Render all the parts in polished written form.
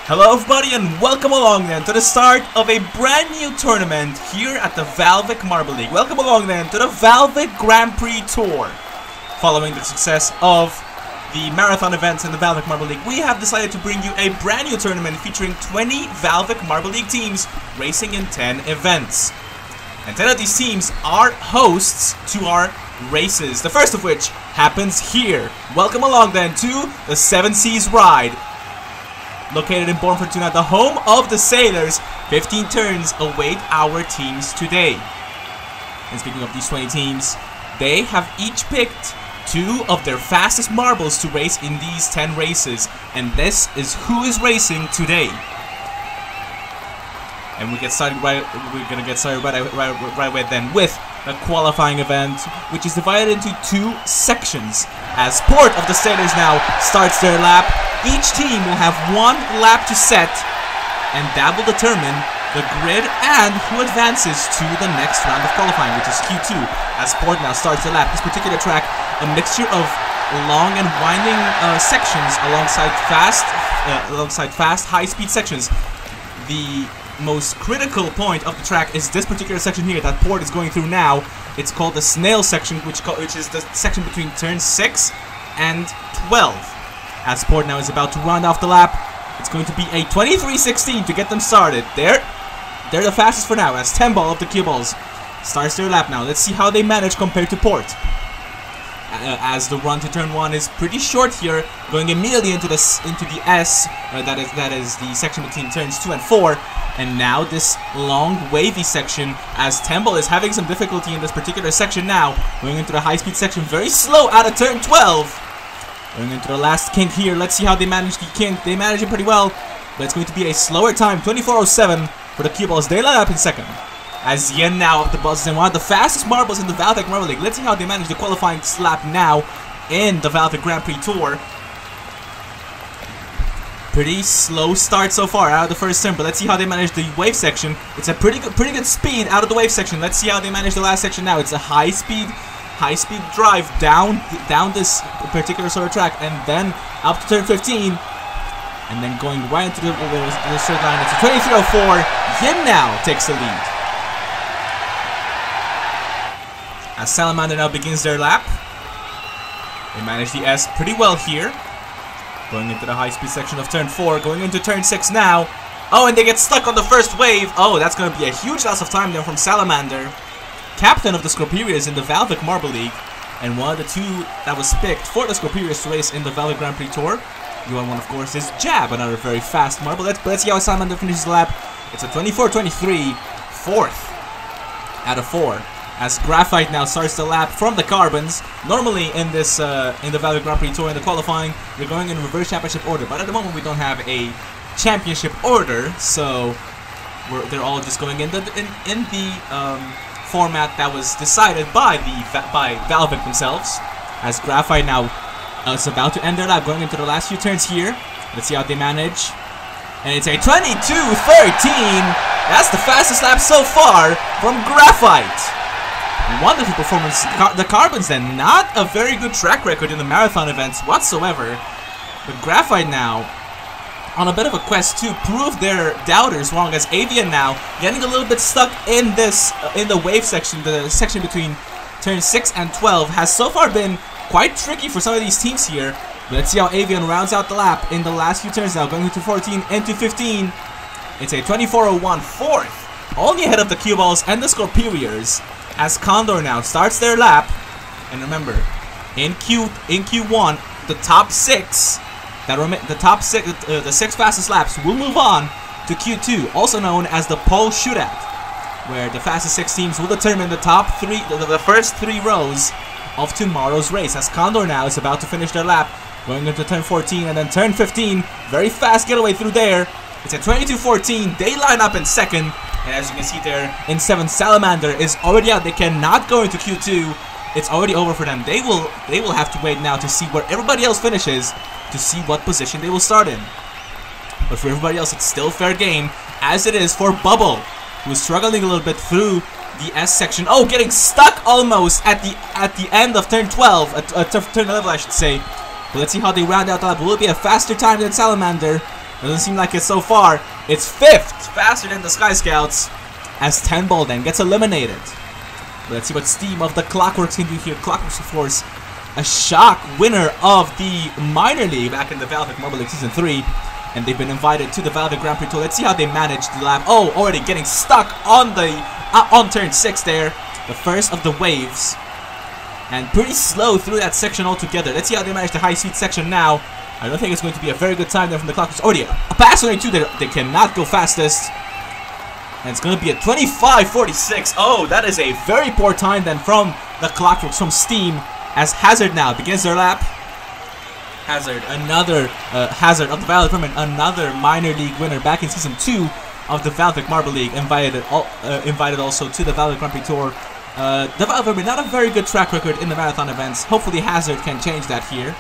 Hello everybody and welcome along then to the start of a brand new tournament here at the VALVIK Marble League. Welcome along then to the VALVIK Grand Prix Tour. Following the success of the marathon events in the VALVIK Marble League, we have decided to bring you a brand new tournament featuring 20 VALVIK Marble League teams racing in 10 events. And 10 of these teams are hosts to our races, the first of which happens here. Welcome along then to the Seven Seas Ride. Located in Born Fortuna, the home of the Sailors, 15 turns await our teams today. And speaking of these 20 teams, they have each picked 2 of their fastest marbles to race in these 10 races. And this is who is racing today. And we're gonna get started right away then with the qualifying event, which is divided into 2 sections. As Port of the Sailors now starts their lap, each team will have 1 lap to set, and that will determine the grid and who advances to the next round of qualifying, which is Q2. As Port now starts the lap, this particular track, a mixture of long and winding sections alongside fast, high-speed sections. The most critical point of the track is this particular section here that Port is going through now. It's called the snail section, which is the section between turn 6 and 12. As Port now is about to round off the lap, it's going to be a 23-16 to get them started. They're the fastest for now, as Tembal of the Cue Balls starts their lap now. Let's see how they manage compared to Port. As the run to turn 1 is pretty short here, going immediately into the S, that is the section between turns 2 and 4. And now this long wavy section, as Tembal is having some difficulty in this particular section now, going into the high-speed section, very slow out of turn 12. Going into the last kink here. Let's see how they manage the kink. They manage it pretty well, but it's going to be a slower time, 24:07 for the Cue Balls. They line up in second. As Yen now of the buzzes and one of the fastest marbles in the VALVIK Marble League. Let's see how they manage the qualifying lap now in the VALVIK Grand Prix Tour. Pretty slow start so far out of the first turn, but let's see how they manage the wave section. It's a pretty good speed out of the wave section. Let's see how they manage the last section now. It's a high speed drive down this particular sort of track, and then up to turn 15, and then going right into the straight line. It's a 23:04. Yin now takes the lead. As Salamander now begins their lap, they manage the S pretty well here. Going into the high-speed section of turn 4, going into turn 6 now. Oh, and they get stuck on the first wave. Oh, that's going to be a huge loss of time there from Salamander, captain of the Scorperias in the VALVIK Marble League, and one of the 2 that was picked for the Scorperias to race in the VALVIK Grand Prix Tour. The other one, of course, is Jab, another very fast marble. Let's see how Salamander finishes the lap. It's a 24:23, 4th out of 4. As Graphite now starts the lap from the Carbons. Normally in this in the VALVIK Grand Prix Tour in the qualifying, you're going in reverse championship order, but at the moment we don't have a championship order, so they're all just going in the format that was decided by VALVIK themselves. As Graphite now is about to end their lap, going into the last few turns here. Let's see how they manage. And it's a 22:13. That's the fastest lap so far from Graphite. Wonderful performance. The Carbons then, not a very good track record in the marathon events whatsoever. But Graphite now on a bit of a quest to prove their doubters wrong, as Avian now getting a little bit stuck in this in the wave section. The section between turn 6 and 12 has so far been quite tricky for some of these teams here. But let's see how Avian rounds out the lap in the last few turns now, going into 14 into 15. It's a 24:01, 4th, only ahead of the Cue Balls and the Scorperias. As Condor now starts their lap, and remember, in Q1, the top 6 the 6 fastest laps will move on to Q2, also known as the pole shootout, where the fastest 6 teams will determine the top 3, the first 3 rows of tomorrow's race. As Condor now is about to finish their lap, going into turn 14 and then turn 15, very fast getaway through there. It's a 22:14. They line up in second. And as you can see there, in 7th, Salamander is already out. They cannot go into Q2. It's already over for them. They will have to wait now to see where everybody else finishes, to see what position they will start in. But for everybody else, it's still fair game, as it is for Bubble, who is struggling a little bit through the S section. Oh, getting stuck almost at the end of turn 12, turn 11, I should say. But let's see how they round out the lap. Will it be a faster time than Salamander? Doesn't seem like it so far. It's 5th, faster than the Sky Scouts, as 10 Ball then gets eliminated. But let's see what Steam of the Clockworks can do here. Clockworks, of course, a shock winner of the minor league back in the VALVIK Marble League Season 3. And they've been invited to the VALVIK Grand Prix Tour. Let's see how they manage the lap. Oh, already getting stuck on the on turn 6 there. The first of the waves. And pretty slow through that section altogether. Let's see how they manage the high-speed section now. I don't think it's going to be a very good time there from the Clockworks. Already a pass on 2 there. They cannot go fastest. And it's going to be a 25.46. Oh, that is a very poor time then from the Clockworks, from Steam. As Hazard now begins their lap. Hazard, another Hazard of the VALVIK Tournament, another minor league winner back in Season 2 of the VALVIK Marble League, invited also to the VALVIK Grand Prix Tour. The VALVIK Tournament, not a very good track record in the marathon events. Hopefully Hazard can change that here.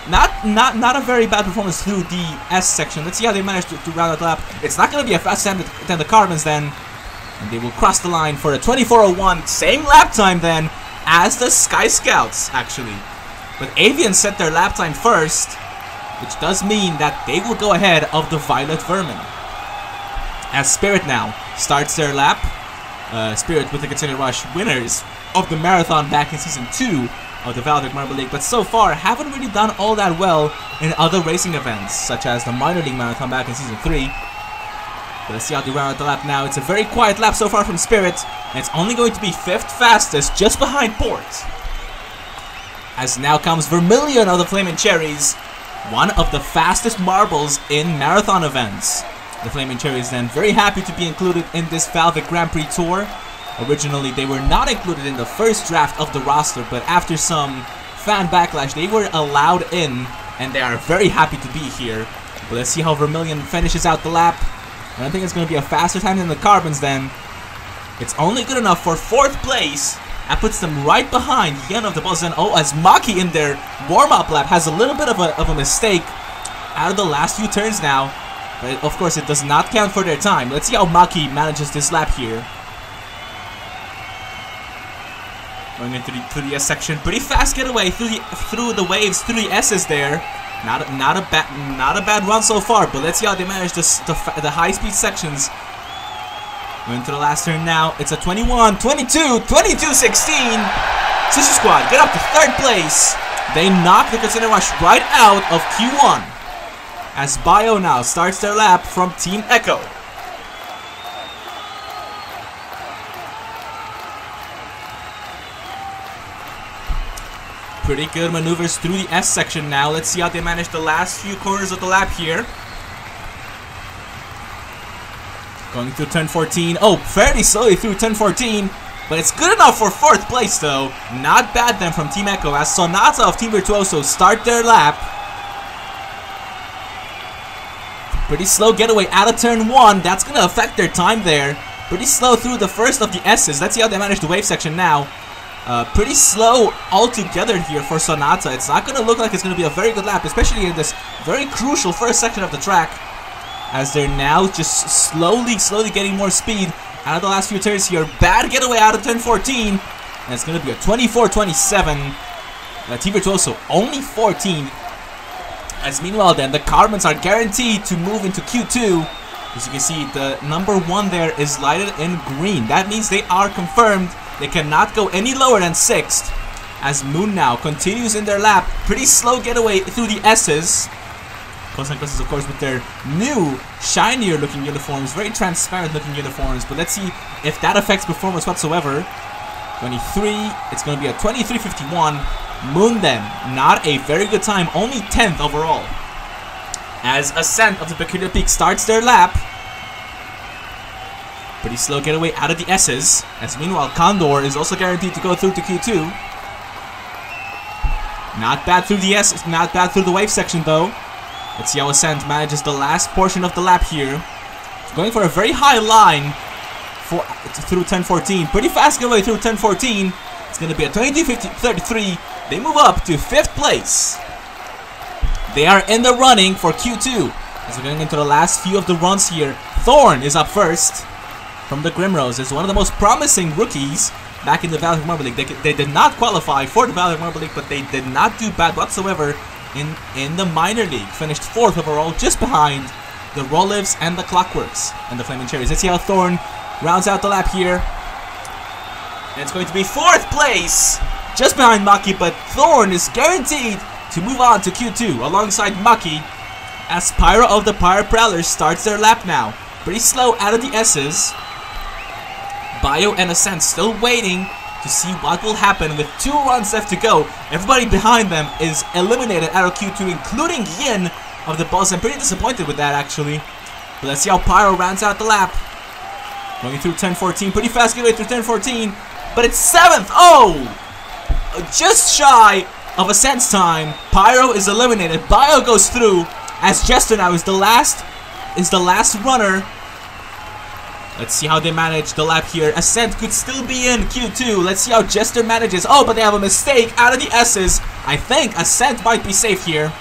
Not a very bad performance through the S section. Let's see how they manage to round out the lap. It's not going to be a faster time than the Carbons then. And they will cross the line for a 24.01, same lap time then as the Sky Scouts, actually. But Avian set their lap time first, which does mean that they will go ahead of the Violet Vermin. As Spirit now starts their lap. Spirit with the Continued Rush, winners of the marathon back in Season 2 of the VALVIK Marble League, but so far haven't really done all that well in other racing events, such as the minor league marathon back in Season 3. But let's see how they round out the lap now. It's a very quiet lap so far from Spirit, and it's only going to be 5th fastest, just behind Port. As now comes Vermilion of the Flaming Cherries, one of the fastest marbles in marathon events. The Flaming Cherries then very happy to be included in this VALVIK Grand Prix Tour. Originally, they were not included in the first draft of the roster, but after some fan backlash, they were allowed in, and they are very happy to be here. But let's see how Vermilion finishes out the lap. I don't think it's going to be a faster time than the Carbons then. It's only good enough for 4th place. That puts them right behind Yen of the Bozen. Oh, as Maki in their warm-up lap has a little bit of a mistake out of the last few turns now. But of course, it does not count for their time. Let's see how Maki manages this lap here. Going into the S section, pretty fast getaway through the waves, through the S's there. Not a bad run so far, but let's see how they manage the high-speed sections. Going to the last turn now. It's a 21, 22, 22, 16. Sister Squad get up to 3rd place. They knock the Continued Rush right out of Q1. As Bio now starts their lap from Team Echo. Pretty good maneuvers through the S section now. Let's see how they manage the last few corners of the lap here. Going through turn 14. Oh, fairly slowly through turn 14. But it's good enough for 4th place though. Not bad then from Team Echo as Sonata of Team Virtuoso start their lap. Pretty slow getaway out of turn 1. That's going to affect their time there. Pretty slow through the first of the S's. Let's see how they manage the wave section now. Pretty slow altogether here for Sonata. It's not going to look like it's going to be a very good lap, especially in this very crucial first section of the track. As they're now just slowly getting more speed out of the last few turns here. Bad getaway out of turn 14. And it's going to be a 24-27. Team Virtuoso only 14. As meanwhile then, the Carbons are guaranteed to move into Q2. As you can see, the number 1 there is lighted in green. That means they are confirmed. They cannot go any lower than 6th. As Moon now continues in their lap. Pretty slow getaway through the S's. Close, of course, with their new, shinier looking uniforms. Very transparent looking uniforms. But let's see if that affects performance whatsoever. 23. It's going to be a 23.51. Moon then, not a very good time. Only 10th overall. As Ascent of the Peculiar Peak starts their lap. Pretty slow getaway out of the S's. As meanwhile, Condor is also guaranteed to go through to Q2. Not bad through the S, not bad through the wave section though. Let's see how Ascent manages the last portion of the lap here. Going for a very high line through 10-14. Pretty fast getaway through 10-14. It's going to be a 22-33. They move up to 5th place. They are in the running for Q2. As we're going into the last few of the runs here. Thorn is up first from the Grimrose. Is one of the most promising rookies back in the VALVIK Marble League. They did not qualify for the VALVIK Marble League, but they did not do bad whatsoever in the minor league. Finished 4th overall, just behind the Rollives, and the Clockworks, and the Flaming Cherries. Let's see how Thorn rounds out the lap here. And it's going to be 4th place, just behind Maki, but Thorn is guaranteed to move on to Q2 alongside Maki, as Pyro of the Pyro Prowlers starts their lap now. Pretty slow out of the S's. Bio and Ascent still waiting to see what will happen with 2 runs left to go. Everybody behind them is eliminated out of Q2, including Yin of the Boss. I'm pretty disappointed with that, actually. But let's see how Pyro rounds out the lap. Going through turn 14, pretty fast getaway through turn 14, but it's 7th. Oh! Just shy of Ascent's time. Pyro is eliminated. Bio goes through, as Jester now is the last runner. Let's see how they manage the lap here. Ascent could still be in Q2. Let's see how Jester manages. Oh, but they have a mistake out of the S's. I think Ascent might be safe here.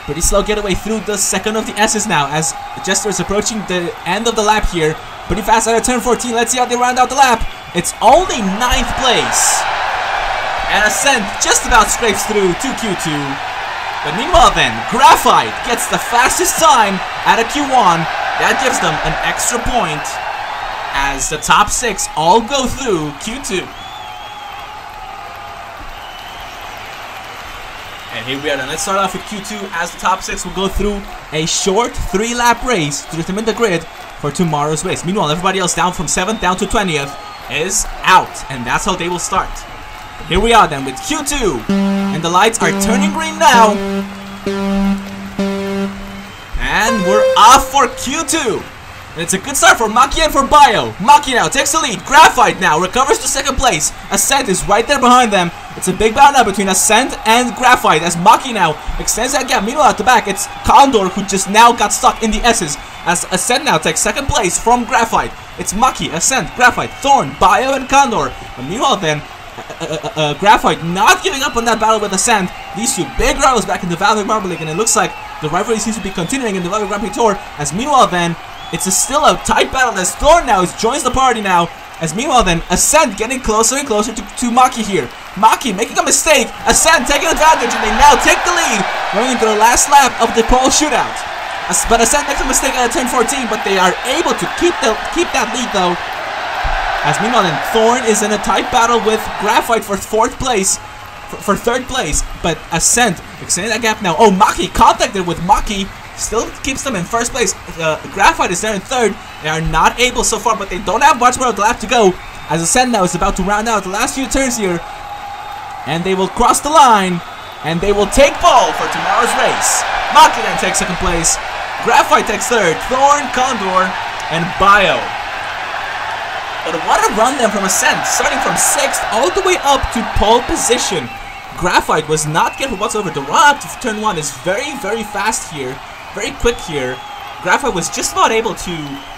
Pretty slow getaway through the second of the S's now, as Jester is approaching the end of the lap here. Pretty fast out of turn 14. Let's see how they round out the lap. It's only 9th place. And Ascent just about scrapes through to Q2. But meanwhile then, Graphite gets the fastest time out of Q1. That gives them an extra point as the top 6 all go through Q2. And here we are then. Let's start off with Q2 as the top 6 will go through a short 3-lap race to determine the grid for tomorrow's race. Meanwhile, everybody else down from 7th down to 20th is out, and that's how they will start. Here we are then with Q2, and the lights are turning green now. And we're off for Q2. And it's a good start for Maki and for Bio. Maki now takes the lead. Graphite now recovers to 2nd place. Ascent is right there behind them. It's a big battle now between Ascent and Graphite as Maki now extends that gap. Meanwhile, at the back, it's Condor who just now got stuck in the S's as Ascent now takes 2nd place from Graphite. It's Maki, Ascent, Graphite, Thorn, Bio, and Condor. And meanwhile then, Graphite not giving up on that battle with Ascent. These 2 big rivals back in the VALVIK Grand Prix League, and it looks like the rivalry seems to be continuing in the VALVIK Grand Prix Tour. As meanwhile then, it's still a tight battle as Thorn now joins the party now. As meanwhile then, Ascent getting closer and closer to Maki here. Maki making a mistake. Ascent taking advantage, and they now take the lead going into the last lap of the pole shootout. But Ascent makes a mistake out of turn 14, but they are able to keep that lead though. As meanwhile then, Thorn is in a tight battle with Graphite for 4th place. For 3rd place, but Ascent extending that gap now. Oh, Maki contacted with Maki. Still keeps them in 1st place. Graphite is there in 3rd. They are not able so far, but they don't have much more of the lap to go. As Ascent now is about to round out the last few turns here. And they will cross the line. And they will take pole for tomorrow's race. Maki then takes 2nd place. Graphite takes 3rd. Thorn, Condor, and Bio. But what a run then from Ascent, starting from 6th all the way up to pole position. Graphite was not careful whatsoever. The run up to turn 1 is very, very fast here. Very quick here. Graphite was just about able to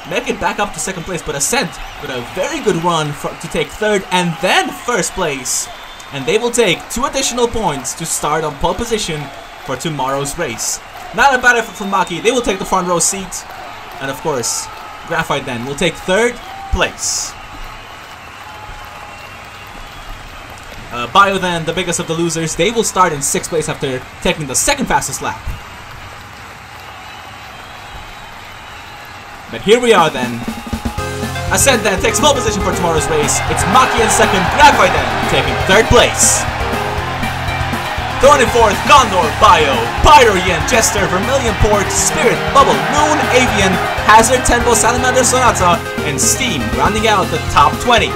make it back up to 2nd place, but Ascent with a very good run to take 3rd and then 1st place. And they will take 2 additional points to start on pole position for tomorrow's race. Not a bad effort from Maki. They will take the front row seat. And of course, Graphite then will take 3rd place. Bio then, the biggest of the losers, they will start in 6th place after taking the 2nd fastest lap. But here we are then. Ascent then takes pole position for tomorrow's race. It's Maki in 2nd, Graphite then taking 3rd place. Thorn in 4th, Condor, Bio, Pyro, Yin, Jester, Vermilion Port, Spirit, Bubble, Moon, Avian, Hazard, Tempo, Salamander, Sonata, and Steam rounding out the top 20.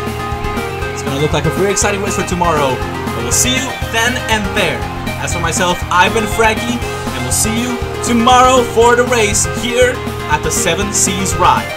It's gonna look like a very exciting race for tomorrow, but we'll see you then and there. As for myself, I've been Frankie, and we'll see you tomorrow for the race here at the 7 Seas Ride.